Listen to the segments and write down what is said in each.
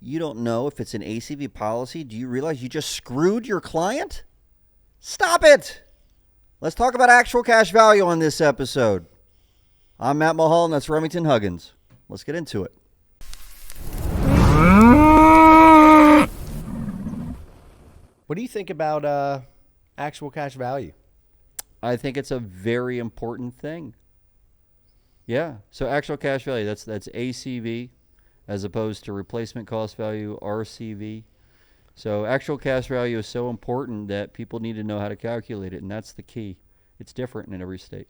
You don't know if it's an ACV policy. Do you realize you just screwed your client? Stop it! Let's talk about actual cash value on this episode. I'm Matt Mulholland, and that's Remington Huggins. Let's get into it. What do you think about actual cash value? I think it's a very important thing. Yeah. So actual cash value, that's ACV as opposed to replacement cost value, RCV. So actual cash value is so important that people need to know how to calculate it, and that's the key. It's different in every state.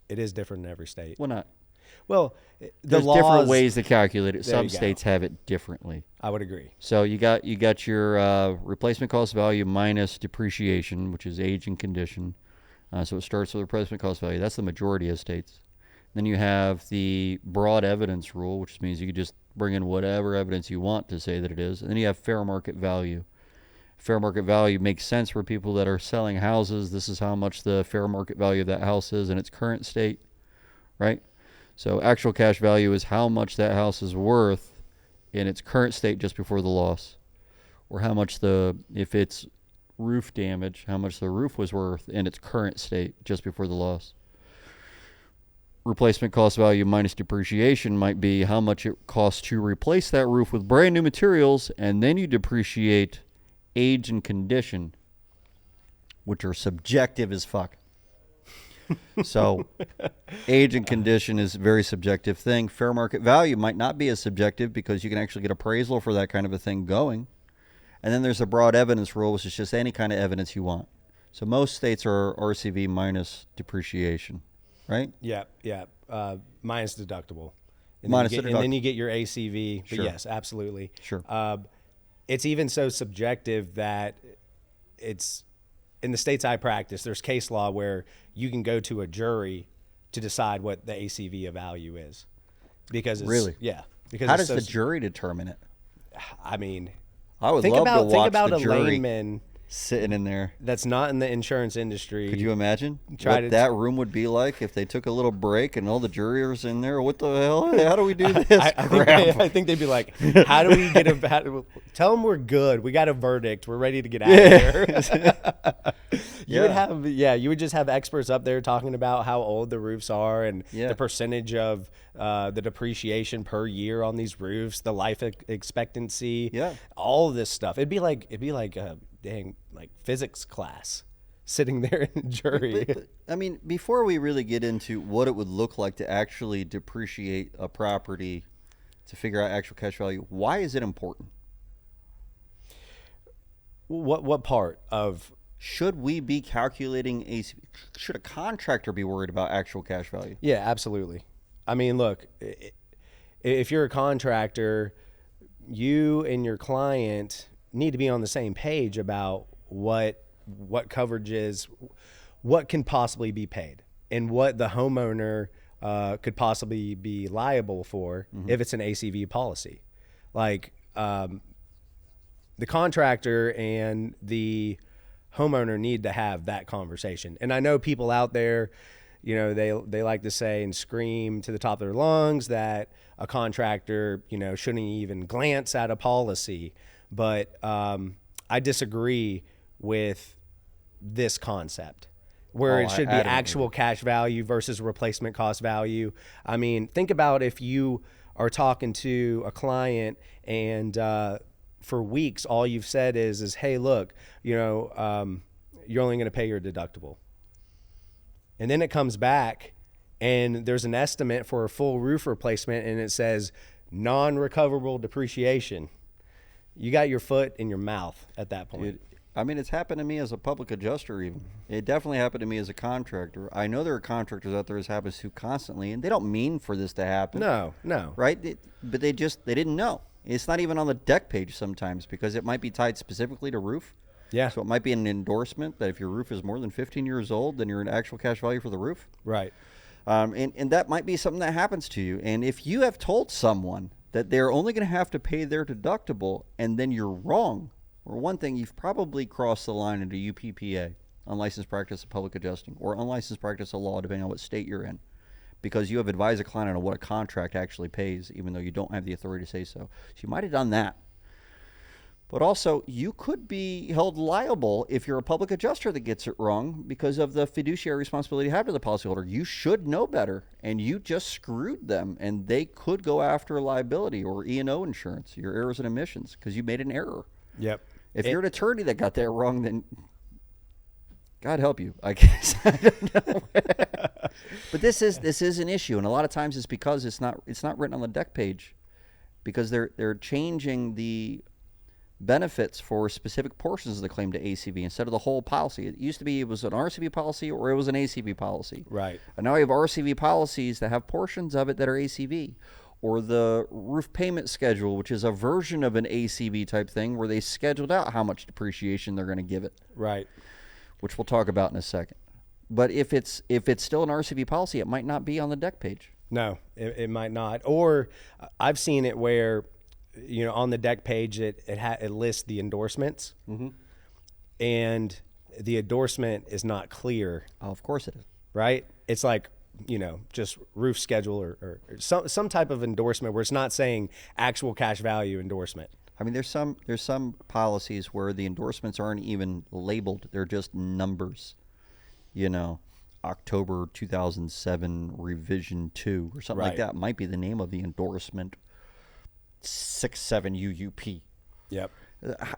It is different in every state. Well, not. Well, There's laws, different ways to calculate it. There Some you go. states have it differently. I would agree. So you got your replacement cost value minus depreciation, which is age and condition. So it starts with replacement cost value. That's the majority of states. Then you have the broad evidence rule, which means you can just bring in whatever evidence you want to say that it is. And then you have fair market value. Fair market value makes sense for people that are selling houses. This is how much the fair market value of that house is in its current state, right? So actual cash value is how much that house is worth in its current state just before the loss, or how much if it's roof damage, how much the roof was worth in its current state just before the loss. Replacement cost value minus depreciation might be how much it costs to replace that roof with brand new materials, and then you depreciate age and condition, which are subjective as fuck. So age and condition is a very subjective thing. Fair market value might not be as subjective because you can actually get appraisal for that kind of a thing going. And then there's a broad evidence rule, which is just any kind of evidence you want. So most states are RCV minus depreciation, right? Yeah. Minus deductible. And Minus then you get, deductible. And then you get your ACV. But Sure. yes, absolutely. Sure. It's even so subjective that it's in the states I practice, there's case law where you can go to a jury to decide what the ACV of value is. Because it's, Really? Yeah. Because How it's does the jury determine it? I mean, I would think love about to watch a the jury layman sitting in there. that's not in the insurance industry. Could you imagine Try what that room would be like if they took a little break and all the jurors in there? What the hell? How do we do this? I think they'd be like, how do we get tell them we're good. We got a verdict. We're ready to get out of here. You would just have experts up there talking about how old the roofs are and the percentage of the depreciation per year on these roofs, the life expectancy, all of this stuff. It'd be like a dang physics class sitting there in a jury. But, I mean, before we really get into what it would look like to actually depreciate a property to figure out actual cash value, why is it important? What part of... Should we be calculating should a contractor be worried about actual cash value? Yeah, absolutely. I mean, look, if you're a contractor, you and your client need to be on the same page about what coverages, what can possibly be paid, and what the homeowner could possibly be liable for if it's an ACV policy. Like the contractor and the homeowner need to have that conversation. And I know people out there, you know, they like to say and scream to the top of their lungs that a contractor, you know, shouldn't even glance at a policy. But I disagree with this concept where it should be actual cash value versus replacement cost value. I mean, think about if you are talking to a client and for weeks, all you've said is, hey, look, you know, you're only going to pay your deductible. And then it comes back and there's an estimate for a full roof replacement and it says non-recoverable depreciation. You got your foot in your mouth at that point. I mean, it's happened to me as a public adjuster even. It definitely happened to me as a contractor. I know there are contractors out there this happens to constantly, and they don't mean for this to happen. No. Right? But they didn't know. It's not even on the deck page sometimes because it might be tied specifically to roof. Yeah. So it might be an endorsement that if your roof is more than 15 years old, then you're an actual cash value for the roof. Right. And that might be something that happens to you. And if you have told someone that they're only going to have to pay their deductible and then you're wrong, or one thing, you've probably crossed the line into UPPA, unlicensed practice of public adjusting, or unlicensed practice of law, depending on what state you're in. because you have advised a client on what a contract actually pays, even though you don't have the authority to say so. So you might have done that. But also, you could be held liable if you're a public adjuster that gets it wrong because of the fiduciary responsibility you have to the policyholder. You should know better, and you just screwed them, and they could go after liability or E&O insurance, your errors and omissions, because you made an error. Yep. If you're an attorney that got that wrong, then God help you, I guess. I don't know. But this is an issue, and a lot of times it's because it's not written on the deck page, because they're changing the benefits for specific portions of the claim to ACV instead of the whole policy. It used to be it was an RCV policy or it was an ACV policy. Right. And now we have RCV policies that have portions of it that are ACV. Or the roof payment schedule, which is a version of an ACV type thing where they scheduled out how much depreciation they're going to give it. Right. Which we'll talk about in a second. But if it's still an RCV policy, it might not be on the deck page. No, it might not. Or I've seen it where, on the deck page, it lists the endorsements, and the endorsement is not clear. Oh, of course it is. Right? It's like, just roof schedule or some type of endorsement where it's not saying actual cash value endorsement. I mean, there's some policies where the endorsements aren't even labeled; they're just numbers. October 2007 revision 2 or something like that might be the name of the endorsement. 67 UUP. Yep.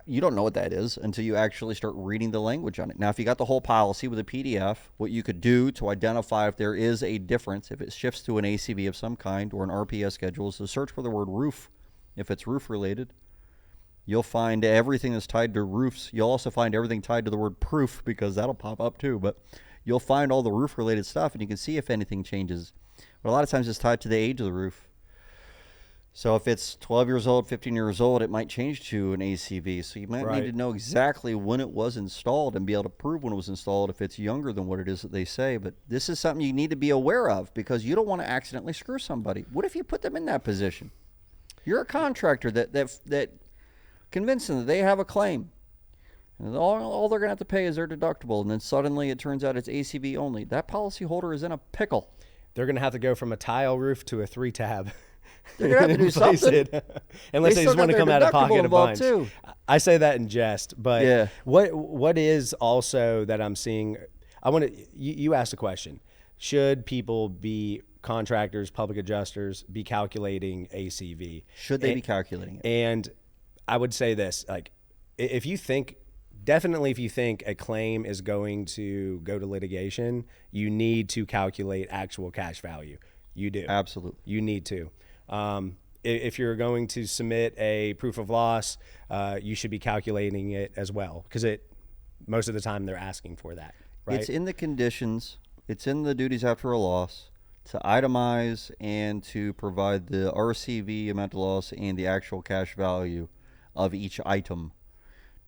You don't know what that is until you actually start reading the language on it. Now, if you got the whole policy with a PDF, what you could do to identify if there is a difference, if it shifts to an ACV of some kind or an RPS schedule, is to search for the word roof. If it's roof related, you'll find everything that's tied to roofs. You'll also find everything tied to the word proof, because that'll pop up too. But you'll find all the roof related stuff, and you can see if anything changes. But a lot of times it's tied to the age of the roof. So if it's 12 years old, 15 years old, it might change to an ACV. So you might need to know exactly when it was installed and be able to prove when it was installed if it's younger than what it is that they say. But this is something you need to be aware of, because you don't want to accidentally screw somebody. What if you put them in that position? You're a contractor that convinced them that they have a claim, and all they're going to have to pay is their deductible, and then suddenly it turns out it's ACV only. That policyholder is in a pickle. They're going to have to go from a tile roof to a 3-tab. They're going to have to do something. Unless they just want to come out of pocket a bunch. Too. I say that in jest, but what is also that I'm seeing, you asked a question. Should people be contractors, public adjusters, be calculating ACV? Should they be calculating it? And I would say this, like, if you think a claim is going to go to litigation, you need to calculate actual cash value. You do. Absolutely. You need to. If you're going to submit a proof of loss, you should be calculating it as well, because most of the time they're asking for that. Right? It's in the conditions. It's in the duties after a loss to itemize and to provide the RCV amount of loss and the actual cash value of each item.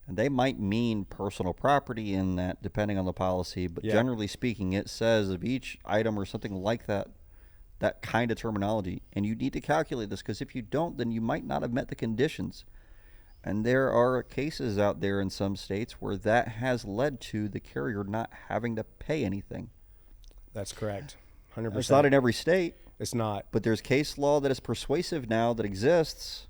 And they might mean personal property in that, depending on the policy, but generally speaking, it says of each item or something like that kind of terminology. And you need to calculate this, because if you don't, then you might not have met the conditions. And there are cases out there in some states where that has led to the carrier not having to pay anything. That's correct. 100%. It's not in every state. It's not. But there's case law that is persuasive now that exists.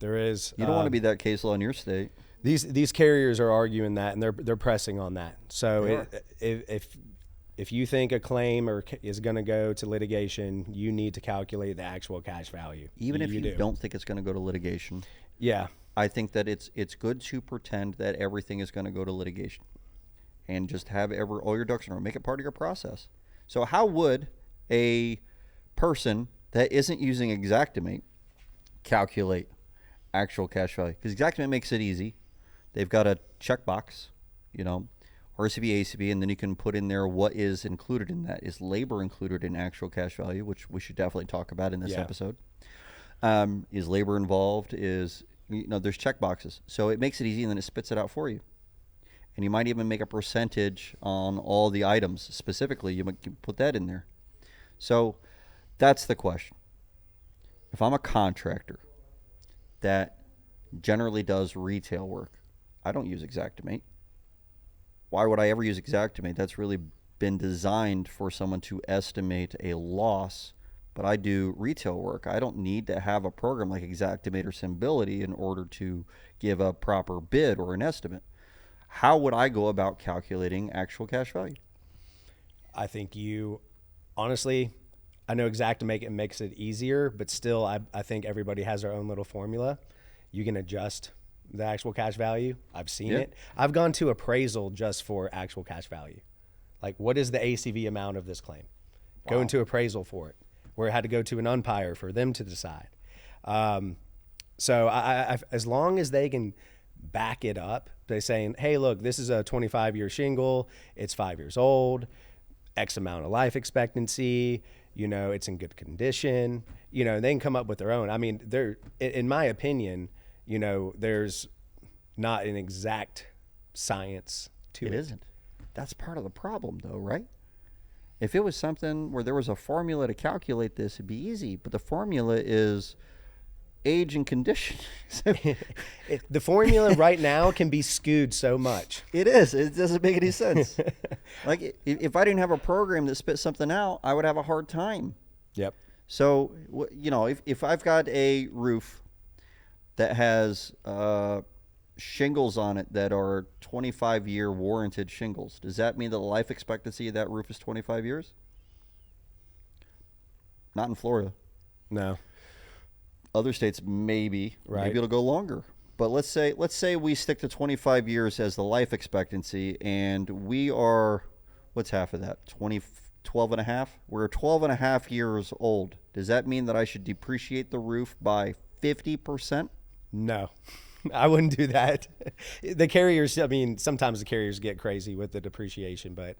There is. You don't want to be that case law in your state. These carriers are arguing that, and they're pressing on that. So if you think a claim is going to go to litigation, you need to calculate the actual cash value. Even if you don't think it's going to go to litigation. Yeah. I think that it's good to pretend that everything is going to go to litigation, and just have all your ducks in a row. Make it part of your process. So how would a person that isn't using Xactimate calculate actual cash value? Because Xactimate makes it easy. They've got a checkbox, RCV, ACV, and then you can put in there what is included in that. Is labor included in actual cash value, which we should definitely talk about in this episode? Is labor involved? There's checkboxes. So it makes it easy, and then it spits it out for you. And you might even make a percentage on all the items specifically. You might put that in there. So that's the question. If I'm a contractor that generally does retail work, I don't use Xactimate. Why would I ever use Xactimate? That's really been designed for someone to estimate a loss, but I do retail work. I don't need to have a program like Xactimate or Symbility in order to give a proper bid or an estimate. How would I go about calculating actual cash value? I think honestly, I know Xactimate it makes it easier, but still, I think everybody has their own little formula. You can adjust the actual cash value. I've seen it. I've gone to appraisal just for actual cash value. Like, what is the ACV amount of this claim? Wow. Go into appraisal for it, where it had to go to an umpire for them to decide. So I as long as they can back it up, they're saying, hey, look, this is a 25-year shingle. It's 5 years old, X amount of life expectancy, it's in good condition, they can come up with their own. I mean, in my opinion, there's not an exact science to it. It isn't. That's part of the problem, though, right? If it was something where there was a formula to calculate this, it'd be easy. But the formula is age and condition. The formula right now can be skewed so much. It is. It doesn't make any sense. Like, if I didn't have a program that spit something out, I would have a hard time. Yep. So, if I've got a roof that has shingles on it that are 25-year warranted shingles, does that mean that the life expectancy of that roof is 25 years? Not in Florida. No. Other states, maybe. Right. Maybe it'll go longer. But let's say we stick to 25 years as the life expectancy, and we are, what's half of that? 12 and a half? We're 12 and a half years old. Does that mean that I should depreciate the roof by 50%? No. I wouldn't do that. The carriers, sometimes the carriers get crazy with the depreciation, but,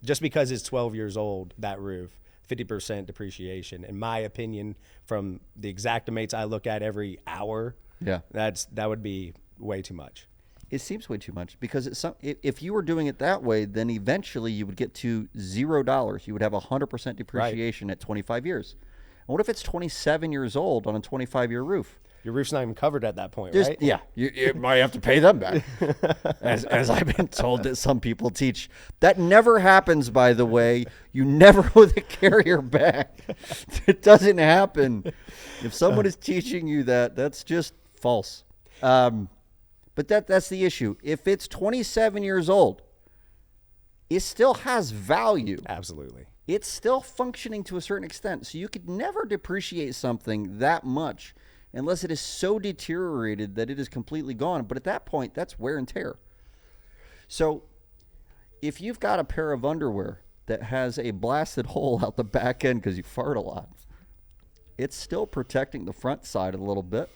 just because it's 12 years old, that roof, 50% depreciation, in my opinion, from the Xactimates I look at every hour, that would be way too much. It seems way too much, because if you were doing it that way, then eventually you would get to $0. You would have 100% depreciation at 25 years. And what if it's 27 years old on a 25-year roof? Your roof's not even covered at that point, right? Yeah, you might have to pay them back. as I've been told that some people teach. That never happens, by the way. You never owe the carrier back. It doesn't happen. If someone is teaching you that, that's just false. But that's the issue. If it's 27 years old, it still has value. Absolutely. It's still functioning to a certain extent. So you could never depreciate something that much unless it is so deteriorated that it is completely gone. But at that point, that's wear and tear. So if you've got a pair of underwear that has a blasted hole out the back end because you fart a lot, it's still protecting the front side a little bit.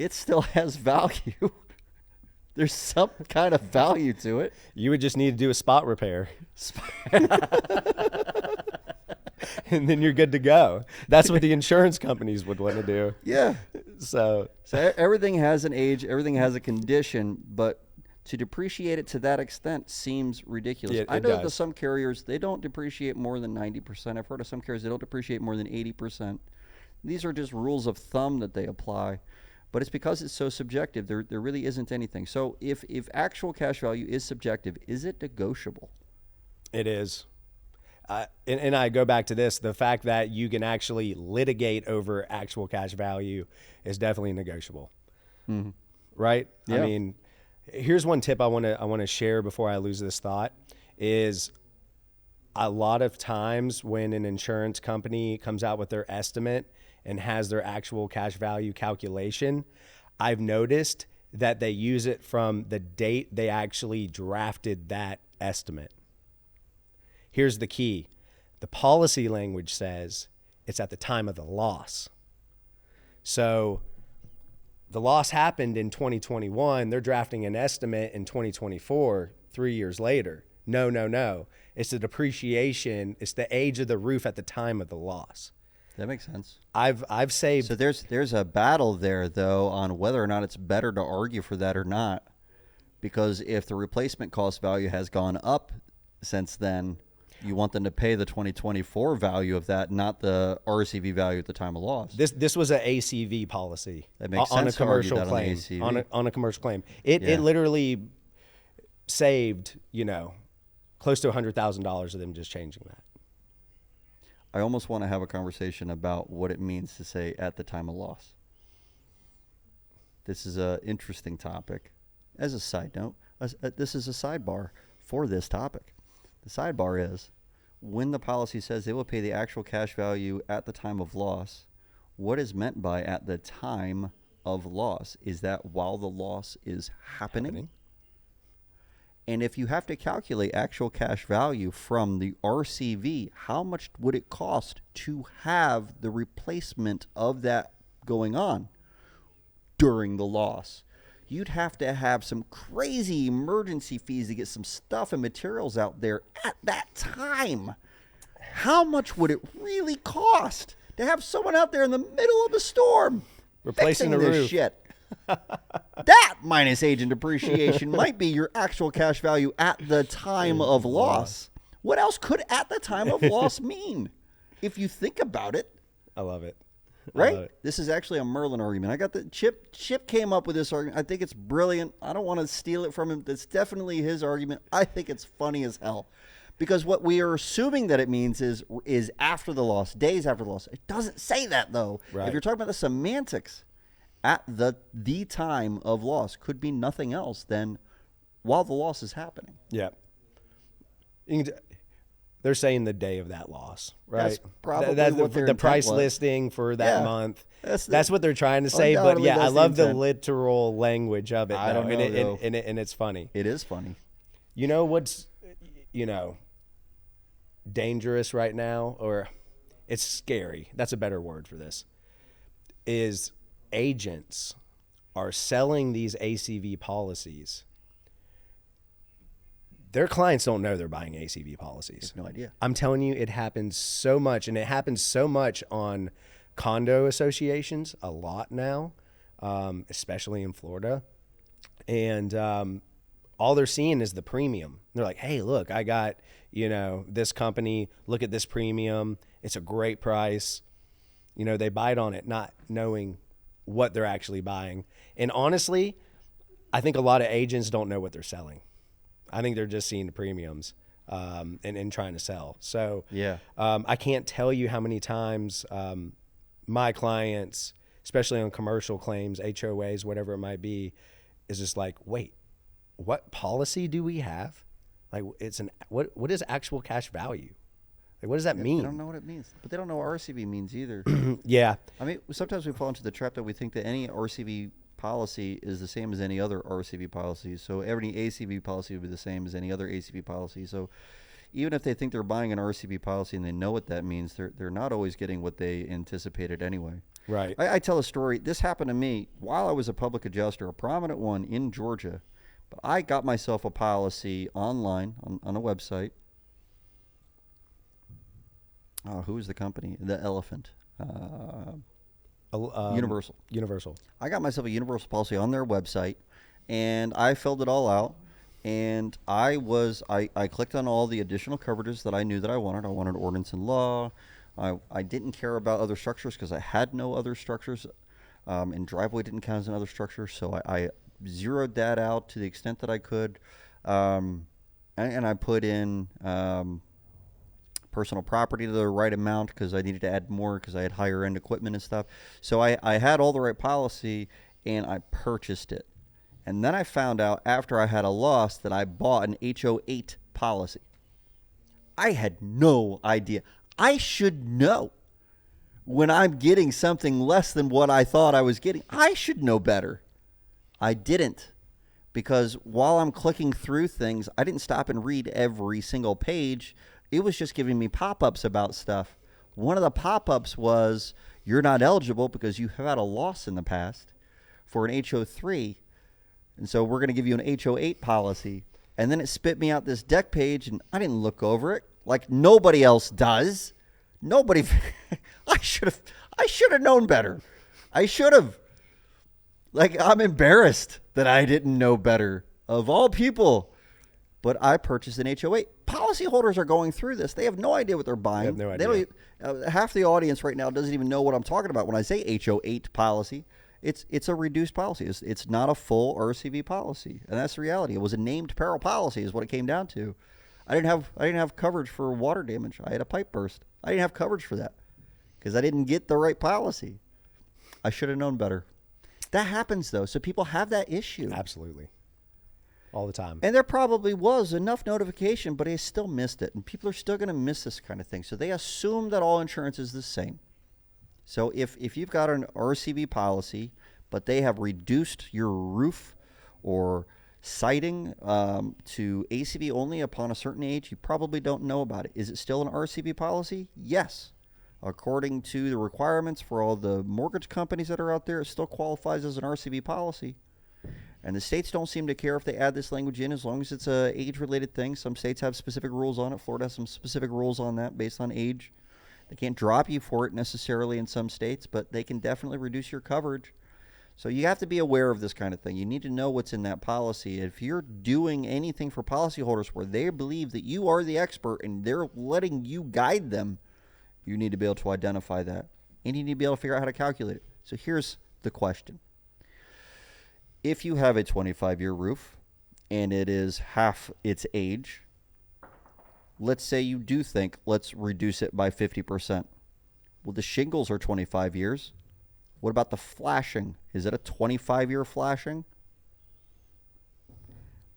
It still has value. There's some kind of value to it. You would just need to do a spot repair. And then you're good to go. That's what the insurance companies would want to do. Yeah. So everything has an age, everything has a condition, but to depreciate it to that extent seems ridiculous. Yeah, I know that some carriers, they don't depreciate more than 90%. I've heard of some carriers, they don't depreciate more than 80%. These are just rules of thumb that they apply. But it's because it's so subjective. There really isn't anything. So if actual cash value is subjective, is it negotiable? It is. And I go back to this. The fact that you can actually litigate over actual cash value is definitely negotiable. Mm-hmm. Right? Yeah. Here's one tip I want to share before I lose this thought is a lot of times when an insurance company comes out with their estimate and has their actual cash value calculation, I've noticed that they use it from the date they actually drafted that estimate. Here's the key. The policy language says it's at the time of the loss. So the loss happened in 2021. They're drafting an estimate in 2024, 3 years later. No. It's the depreciation. It's the age of the roof at the time of the loss. That makes sense. I've saved. So there's a battle there, though, on whether or not it's better to argue for that or not. Because if the replacement cost value has gone up since then, you want them to pay the 2024 value of that, not the RCV value at the time of loss. This was an ACV policy. That makes on sense a commercial to argue claim. that on On a commercial claim. It literally saved, close to $100,000 of them just changing that. I almost want to have a conversation about what it means to say at the time of loss. This is an interesting topic. As a side note, this is a sidebar for this topic. The sidebar is, when the policy says they will pay the actual cash value at the time of loss, what is meant by at the time of loss? Is that while the loss is happening? And if you have to calculate actual cash value from the RCV, how much would it cost to have the replacement of that going on during the loss? You'd have to have some crazy emergency fees to get some stuff and materials out there at that time. How much would it really cost to have someone out there in the middle of a storm replacing the this roof? Shit? That minus age and depreciation might be your actual cash value at the time of loss. What else could at the time of loss mean? If you think about it. I love it. Right? This is actually a Merlin argument. I got the Chip came up with this argument. I think it's brilliant. I don't want to steal it from him. That's definitely his argument. I think it's funny as hell. Because what we are assuming that it means is after the loss, days after the loss. It doesn't say that, though. Right. If you're talking about the semantics, at the time of loss could be nothing else than while the loss is happening. Yeah. They're saying the day of that loss, right? That's probably what their the price intent was. Listing for that month. That's what they're trying to say. But Undoubtedly, yeah, I that's the love the intent. literal language of it. I don't know, and it's funny. It is funny. You know what's, dangerous right now, or it's scary. That's a better word for this. Is agents are selling these ACV policies. Their clients don't know they're buying ACV policies. No idea. I'm telling you, it happens so much, and it happens so much on condo associations a lot now, especially in Florida. And all they're seeing is the premium. They're like, hey, look, I got, this company. Look at this premium. It's a great price. They bite on it, not knowing what they're actually buying. And honestly, I think a lot of agents don't know what they're selling. I think they're just seeing the premiums and trying to sell. So Yeah. I can't tell you how many times my clients, especially on commercial claims, HOAs, whatever it might be, is just like, wait, what policy do we have? Like, what is actual cash value? Like, what does that mean? They don't know what it means, but they don't know what RCV means either. Yeah. I mean, sometimes we fall into the trap that we think that any RCV policy is the same as any other RCV policy. So every ACV policy would be the same as any other ACV policy. So even if they think they're buying an RCV policy and they know what that means, they're not always getting what they anticipated anyway. Right. I tell a story. This happened to me while I was a public adjuster, a prominent one in Georgia. But I got myself a policy online on a website. Who is the company? The Elephant. Universal. Universal. I got myself a universal policy on their website, and I filled it all out. And I clicked on all the additional coverages that I knew that I wanted. I wanted ordinance and law. I didn't care about other structures because I had no other structures, and driveway didn't count as another structure. So I zeroed that out to the extent that I could, and I put in personal property to the right amount because I needed to add more because I had higher end equipment and stuff. So I had all the right policy, and I purchased it. And then I found out after I had a loss that I bought an HO8 policy. I had no idea. I should know when I'm getting something less than what I thought I was getting. I should know better. I didn't, because while I'm clicking through things, I didn't stop and read every single page. It was just giving me pop-ups about stuff. One of the pop-ups was, you're not eligible because you have had a loss in the past for an HO3. And so we're going to give you an HO8 policy. And then it spit me out this deck page, and I didn't look over it like nobody else does. Nobody. I should have known better. I should have. Like, I'm embarrassed that I didn't know better, of all people. But I purchased an HO8. Policyholders are going through this. They have no idea what they're buying. They have no They idea. don't, half the audience right now doesn't even know what I'm talking about when I say HO8 policy. It's a reduced policy. It's not a full RCV policy, and that's the reality. It was a named peril policy is what it came down to. I didn't have coverage for water damage. I had a pipe burst. I didn't have coverage for that because I didn't get the right policy. I should have known better. That happens though. So people have that issue. Absolutely. All the time. And there probably was enough notification, but they still missed it. And people are still going to miss this kind of thing. So they assume that all insurance is the same. So if you've got an RCV policy, but they have reduced your roof or siding to ACV only upon a certain age, you probably don't know about it. Is it still an RCV policy? Yes. According to the requirements for all the mortgage companies that are out there, it still qualifies as an RCV policy. And the states don't seem to care if they add this language in as long as it's a age-related thing. Some states have specific rules on it. Florida has some specific rules on that based on age. They can't drop you for it necessarily in some states, but they can definitely reduce your coverage. So you have to be aware of this kind of thing. You need to know what's in that policy. If you're doing anything for policyholders where they believe that you are the expert and they're letting you guide them, you need to be able to identify that. And you need to be able to figure out how to calculate it. So here's the question. If you have a 25-year roof and it is half its age, let's say you do think, let's reduce it by 50%. Well, the shingles are 25 years. What about the flashing? Is it a 25-year flashing?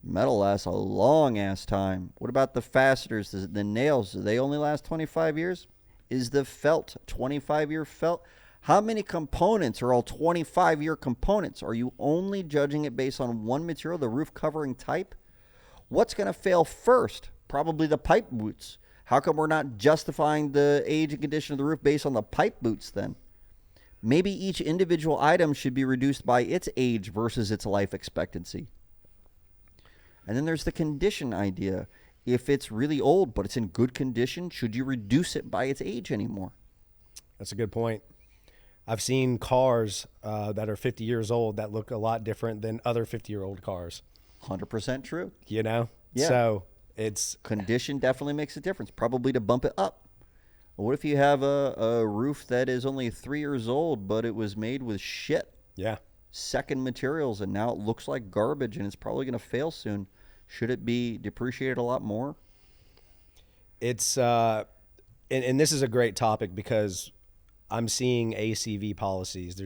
Metal lasts a long-ass time. What about the fasteners, the nails? Do they only last 25 years? Is the felt 25-year felt? How many components are all 25-year components? Are you only judging it based on one material, the roof covering type? What's going to fail first? Probably the pipe boots. How come we're not justifying the age and condition of the roof based on the pipe boots then? Maybe each individual item should be reduced by its age versus its life expectancy. And then there's the condition idea. If it's really old but it's in good condition, should you reduce it by its age anymore? That's a good point. I've seen cars that are 50 years old that look a lot different than other 50-year-old cars. 100% true. You know? Yeah. So it's... Condition definitely makes a difference, probably to bump it up. What if you have a roof that is only 3 years old, but it was made with shit? Yeah. Second materials, and now it looks like garbage, and it's probably going to fail soon. Should it be depreciated a lot more? It's... and this is a great topic because... I'm seeing ACV policies.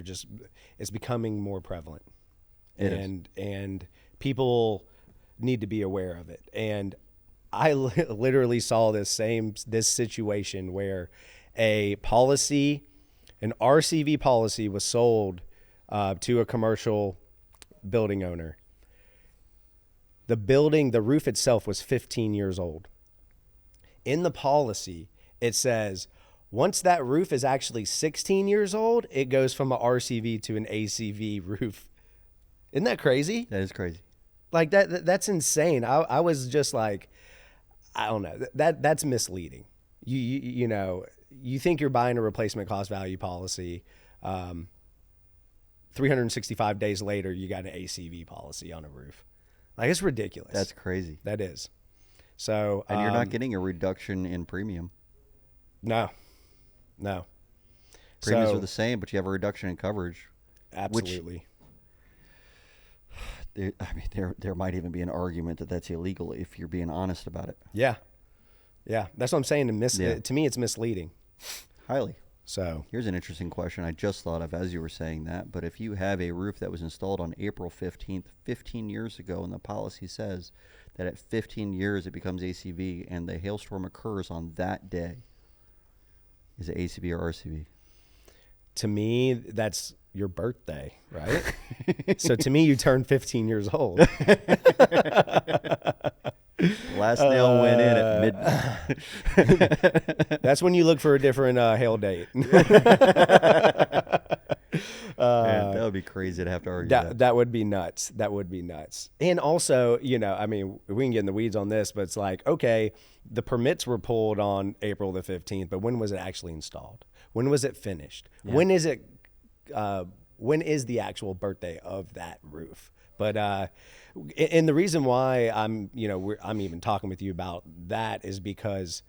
It's becoming more prevalent. And people need to be aware of it. And I literally saw this situation where an RCV policy was sold to a commercial building owner. The roof itself was 15 years old. In the policy, it says, once that roof is actually 16 years old, it goes from an RCV to an ACV roof. Isn't that crazy? That is crazy. Like that's insane. I was just like, I don't know. That's misleading. You know, you think you're buying a replacement cost value policy. 365 days later, you got an ACV policy on a roof. Like, it's ridiculous. That's crazy. That is. So, and you're not getting a reduction in premium. No. Premiums are the same, but you have a reduction in coverage. Absolutely. There might even be an argument that that's illegal if you're being honest about it. Yeah. That's what I'm saying. To me, it's misleading. Highly. So here's an interesting question I just thought of as you were saying that. But if you have a roof that was installed on April 15th, 15 years ago, and the policy says that at 15 years it becomes ACV, and the hailstorm occurs on that day, is it ACV or RCV? To me, that's your birthday, right? So to me, you turn 15 years old. Last nail went in at midnight. That's when you look for a different hail date. Man, that would be crazy to have to argue that. That would be nuts. That would be nuts. And also, you know, I mean, we can get in the weeds on this, but it's like, okay, the permits were pulled on April the 15th, but when was it actually installed? When was it finished? Yeah. When is the actual birthday of that roof? But and the reason why I'm even talking with you about that is because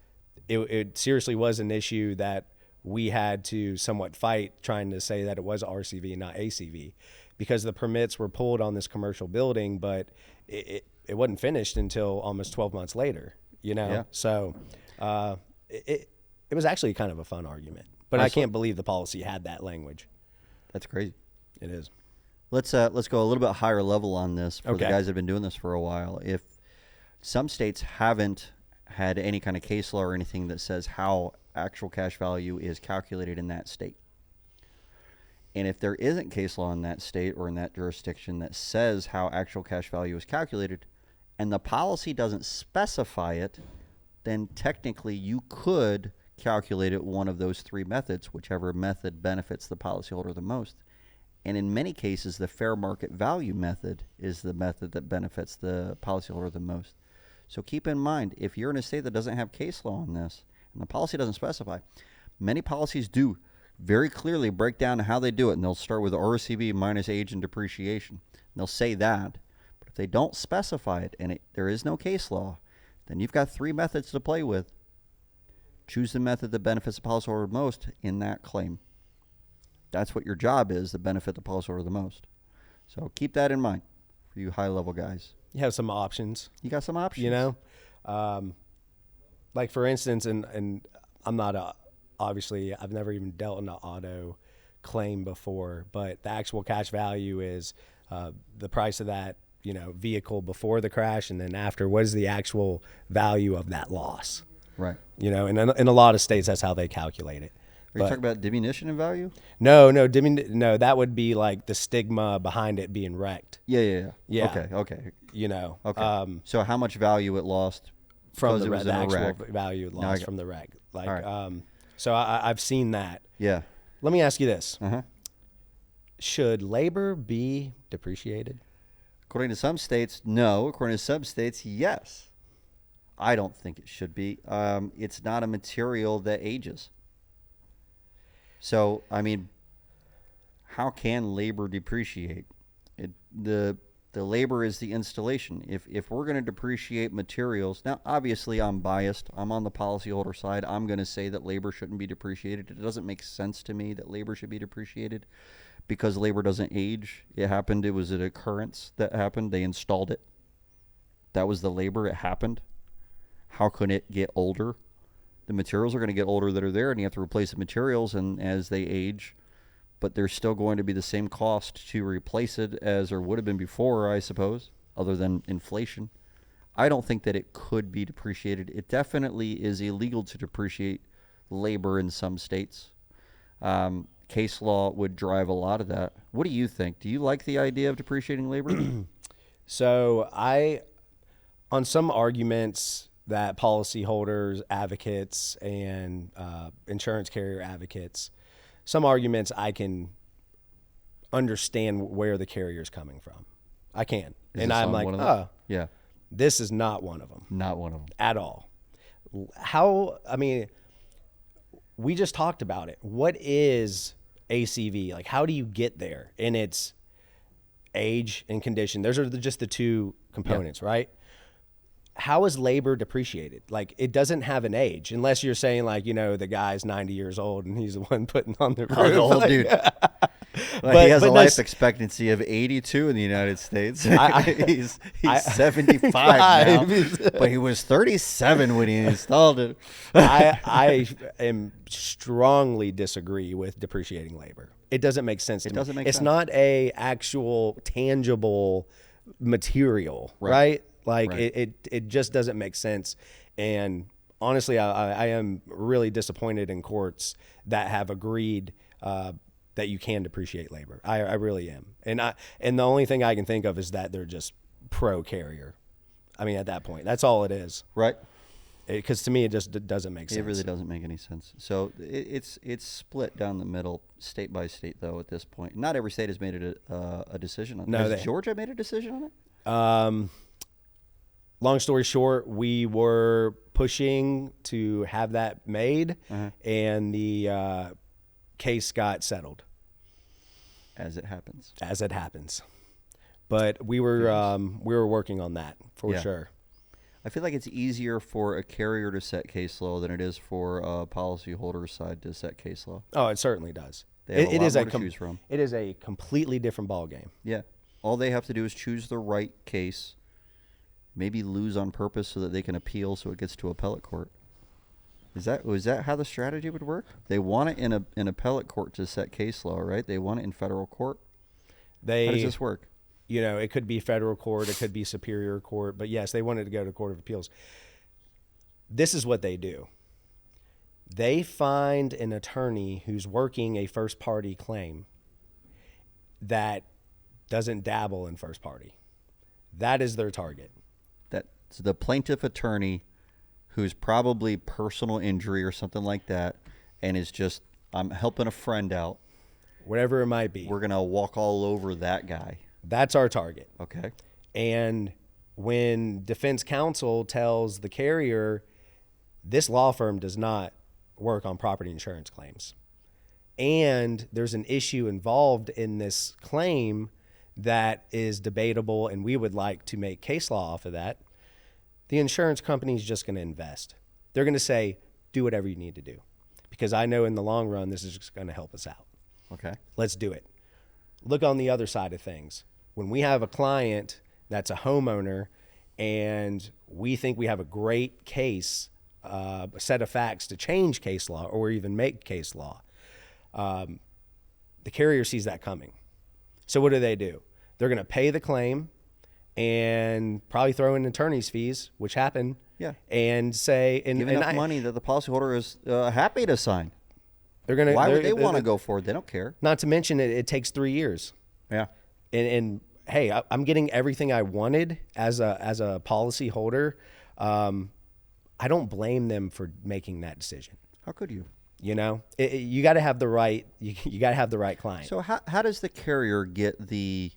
it seriously was an issue that we had to somewhat fight, trying to say that it was RCV and not ACV, because the permits were pulled on this commercial building, but it wasn't finished until almost 12 months later. you know? Yeah. So it was actually kind of a fun argument, but I can't believe the policy had that language. That's crazy. It is. Let's go a little bit higher level on this for the Okay. guys that have been doing this for a while. If some states haven't had any kind of case law or anything that says how actual cash value is calculated in that state, and if there isn't case law in that state or in that jurisdiction that says how actual cash value is calculated, and the policy doesn't specify it, then technically you could calculate it one of those three methods, whichever method benefits the policyholder the most. And in many cases, the fair market value method is the method that benefits the policyholder the most. So keep in mind, if you're in a state that doesn't have case law on this, and the policy doesn't specify, many policies do very clearly break down how they do it, and they'll start with RCV minus age and depreciation. And they'll say that, but if they don't specify it and there is no case law, then you've got three methods to play with. Choose the method that benefits the policyholder most in that claim. That's what your job is, to benefit the policyholder the most. So keep that in mind for you high-level guys. You have some options. You got some options. You know? Like, for instance, and I'm not obviously, I've never even dealt in an auto claim before, but the actual cash value is the price of that, you know, vehicle before the crash, and then after, what is the actual value of that loss? Right. You know, and in a lot of states, that's how they calculate it. Are you talking about diminution in value? No, that would be like the stigma behind it being wrecked. Yeah. Yeah. Okay. You know. Okay. So how much value it lost from because it was in a actual wreck? value lost from the wreck. Like, right. So I've seen that. Yeah. Let me ask you this: Uh-huh. Should labor be depreciated? According to some states, no. According to some states, yes. I don't think it should be. It's not a material that ages. So, I mean, how can labor depreciate? The labor is the installation. If we're going to depreciate materials, now obviously I'm biased. I'm on the policyholder side. I'm going to say that labor shouldn't be depreciated. It doesn't make sense to me that labor should be depreciated because labor doesn't age. It happened. It was an occurrence that happened. They installed it. That was the labor. It happened. How can it get older? The materials are going to get older that are there, and you have to replace the materials and as they age, but there's still going to be the same cost to replace it as there would have been before, I suppose, other than inflation. I don't think that it could be depreciated. It definitely is illegal to depreciate labor in some states. Case law would drive a lot of that. What do you think? Do you like the idea of depreciating labor? So on some arguments that policyholders, advocates, and insurance carrier advocates, some arguments I can understand where the carrier is coming from. I can. And I'm like, yeah, this is not one of them. Not one of them. At all. I mean, we just talked about it. What is ACV? Like, how do you get there? And it's age and condition. Those are just the two components, right? How is labor depreciated? Like, it doesn't have an age, unless you're saying, like, you know, the guy's 90 years old and he's the one putting on the roof. Oh, the old dude. He has a life expectancy of 82 in the United States. He's 75 now, but he was 37 when he installed it. I am strongly disagree with depreciating labor. It doesn't make sense to me. Doesn't make it's sense. not a actual tangible material, right? Like, right. It just doesn't make sense. And honestly, I am really disappointed in courts that have agreed that you can depreciate labor. I really am. And the only thing I can think of is that they're just pro carrier. I mean, at that point, that's all it is. Right. Because to me, it just doesn't make sense. It really doesn't make any sense. So it's split down the middle, state by state, though, at this point. Not every state has made it a decision on it. Has Georgia made a decision on it? Long story short, we were pushing to have that made, and the case got settled. As it happens. As it happens. But we were working on that for sure. I feel like it's easier for a carrier to set case law than it is for a policyholder's side to set case law. Oh, it certainly does. They have a lot more to choose from. It is a completely different ballgame. Yeah. All they have to do is choose the right case, maybe lose on purpose so that they can appeal so it gets to appellate court. Was that how the strategy would work? They want it in appellate court to set case law, right? They want it in federal court. How does this work? It could be federal court, it could be superior court, but yes, they wanted to go to Court of Appeals. This is what they do. They find an attorney who's working a first party claim that doesn't dabble in first party. That is their target. That's the plaintiff attorney who's probably personal injury or something like that, and is just, I'm helping a friend out. Whatever it might be. We're going to walk all over that guy. That's our target. Okay. And when defense counsel tells the carrier, this law firm does not work on property insurance claims, and there's an issue involved in this claim that is debatable, and we would like to make case law off of that, the insurance company is just going to invest. They're going to say, do whatever you need to do, because I know in the long run, this is just going to help us out. Okay. Let's do it. Look on the other side of things. When we have a client that's a homeowner and we think we have a great case, a set of facts to change case law or even make case law, the carrier sees that coming. So what do? They're going to pay the claim and probably throw in attorney's fees, which happen. Yeah. And say, give enough money that the policyholder is happy to sign. Why would they want to go for it? They don't care. Not to mention it takes 3 years. Yeah. And hey, I'm getting everything I wanted as a policy holder. I don't blame them for making that decision. How could you? You got to have the right. You got to have the right client. So how does the carrier get the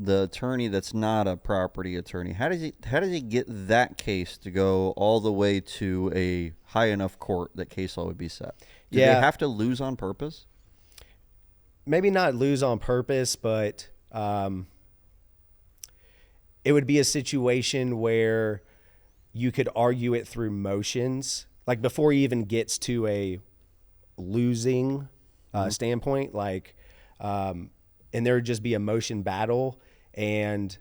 attorney that's not a property attorney? How does he get that case to go all the way to a high enough court that case law would be set? Do they have to lose on purpose? Maybe not lose on purpose, but it would be a situation where you could argue it through motions, like before he even gets to a losing standpoint, and there would just be a motion battle, and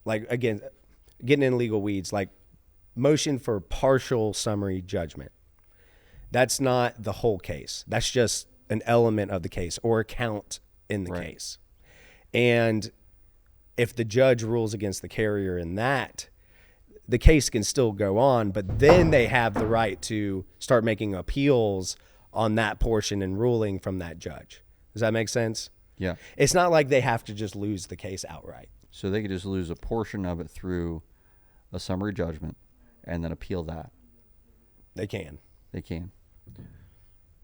again, getting in legal weeds, like motion for partial summary judgment. That's not the whole case. That's just an element of the case or a count in the case. And if the judge rules against the carrier in that, the case can still go on, but then they have the right to start making appeals on that portion and ruling from that judge. Does that make sense? Yeah. It's not like they have to just lose the case outright. So they could just lose a portion of it through a summary judgment and then appeal that. They can.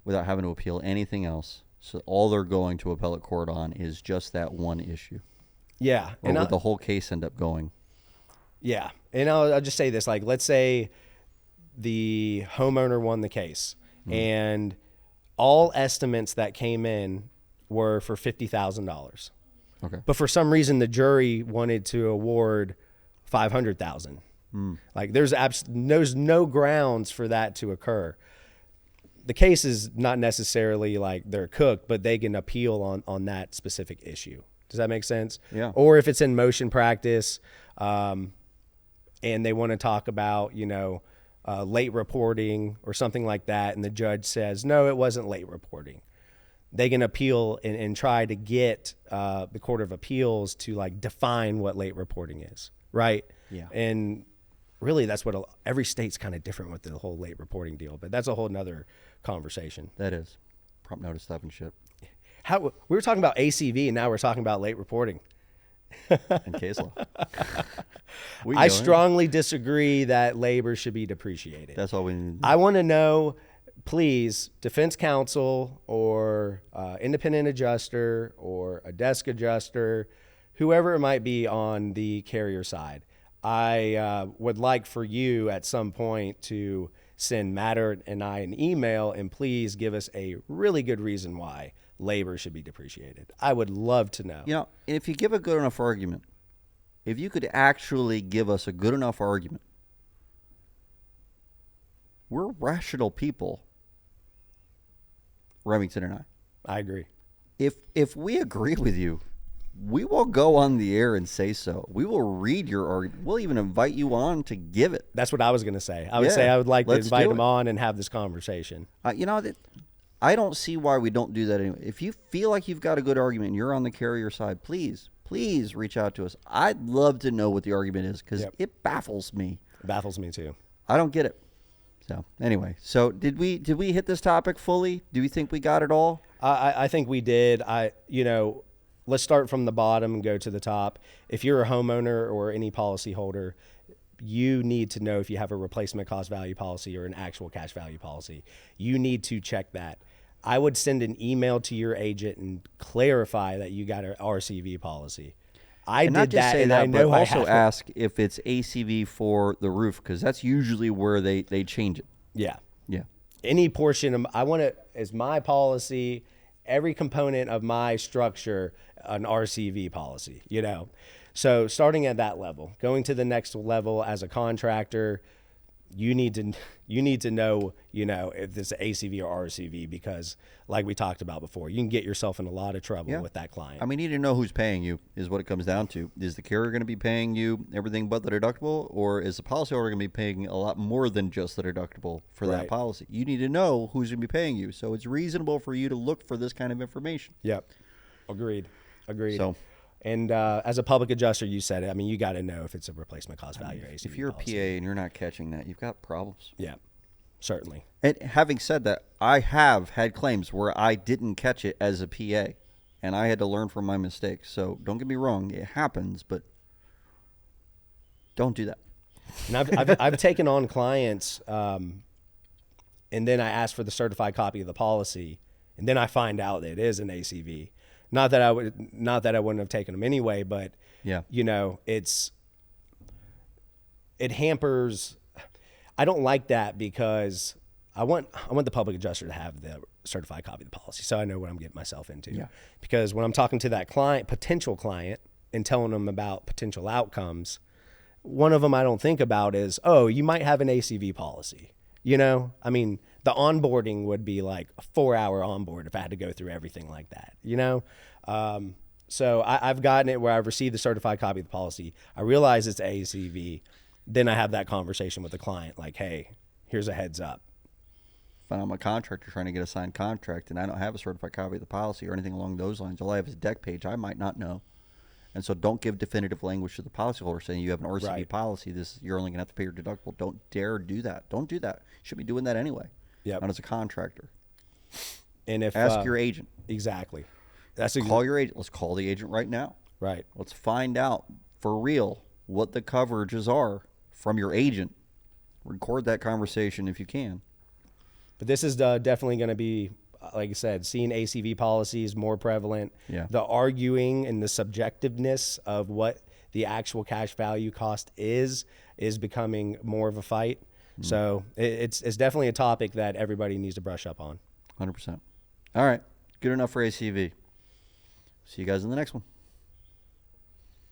Without having to appeal anything else. So all they're going to appellate court on is just that one issue. Yeah. Or would the whole case end up going? Yeah. And I'll just say this, let's say the homeowner won the case and all estimates that came in were for $50,000. Okay. But for some reason, the jury wanted to award $500,000. There's no grounds for that to occur. The case is not necessarily they're cooked, but they can appeal on that specific issue. Does that make sense? Yeah. Or if it's in motion practice, and they want to talk about, late reporting or something like that, and the judge says, no, it wasn't late reporting. They can appeal and try to get the Court of Appeals to define what late reporting is, right? Yeah. And really, that's what every state's kind of different with the whole late reporting deal, but that's a whole nother conversation. That is. Prompt notice stuff and shit. We were talking about ACV, and now we're talking about late reporting. And case law. I strongly disagree that labor should be depreciated. That's all we need. I want to know, please, defense counsel or independent adjuster or a desk adjuster, whoever it might be on the carrier side, I would like for you at some point to send Matter and I an email and please give us a really good reason why labor should be depreciated. I would love to know. If you give a good enough argument, if you could actually give us a good enough argument, we're rational people, Remington and I. I agree. If we agree with you, we will go on the air and say so. We will read your argument. We'll even invite you on to give it. That's what I was going to say. I would say I would like to invite him on and have this conversation. I don't see why we don't do that anyway. If you feel like you've got a good argument and you're on the carrier side, please reach out to us. I'd love to know what the argument is because it baffles me. It baffles me too. I don't get it. So anyway, did we hit this topic fully? Do we think we got it all? I think we did. Let's start from the bottom and go to the top. If you're a homeowner or any policyholder, you need to know if you have a replacement cost value policy or an actual cash value policy. You need to check that. I would send an email to your agent and clarify that you got an RCV policy. I did that, and I know I also ask if it's ACV for the roof because that's usually where they change it. Yeah. Yeah. Any portion of I want it as my policy, every component of my structure, an RCV policy, So starting at that level, going to the next level as a contractor, you need to know, if this is ACV or RCV because like we talked about before, you can get yourself in a lot of trouble with that client. I mean, you need to know who's paying you is what it comes down to. Is the carrier going to be paying you everything but the deductible, or is the policyholder going to be paying a lot more than just the deductible for that policy? You need to know who's going to be paying you. So it's reasonable for you to look for this kind of information. Yep. Agreed. So, and as a public adjuster, you said it. I mean, you got to know if it's a replacement cost value or ACV if you're policy. a PA and you're not catching that, you've got problems. Yeah, certainly. And having said that, I have had claims where I didn't catch it as a PA, and I had to learn from my mistakes. So don't get me wrong, it happens, but don't do that. And I've taken on clients, and then I ask for the certified copy of the policy, and then I find out that it is an ACV. Not that I wouldn't have taken them anyway, but it hampers. I don't like that because I want the public adjuster to have the certified copy of the policy, so I know what I'm getting myself into. Yeah. Because when I'm talking to that potential client, and telling them about potential outcomes, one of them I don't think about is, oh, you might have an ACV policy. I mean, the onboarding would be like a 4-hour onboard if I had to go through everything like that, So I've gotten it where I've received the certified copy of the policy. I realize it's ACV. Then I have that conversation with the client like, hey, here's a heads up. If I'm a contractor trying to get a signed contract and I don't have a certified copy of the policy or anything along those lines, all I have is a deck page, I might not know. And so don't give definitive language to the policyholder saying you have an RCV policy. You're only going to have to pay your deductible. Don't dare do that. Don't do that. You should be doing that anyway. Yep. Not as a contractor. And if ask your agent. Exactly. Call your agent. Let's call the agent right now. Right. Let's find out for real what the coverages are from your agent. Record that conversation if you can. But this is definitely going to be, like I said, seeing ACV policies more prevalent. Yeah. The arguing and the subjectiveness of what the actual cash value cost is becoming more of a fight. Mm. So it's definitely a topic that everybody needs to brush up on. 100%. All right. Good enough for ACV. See you guys in the next one.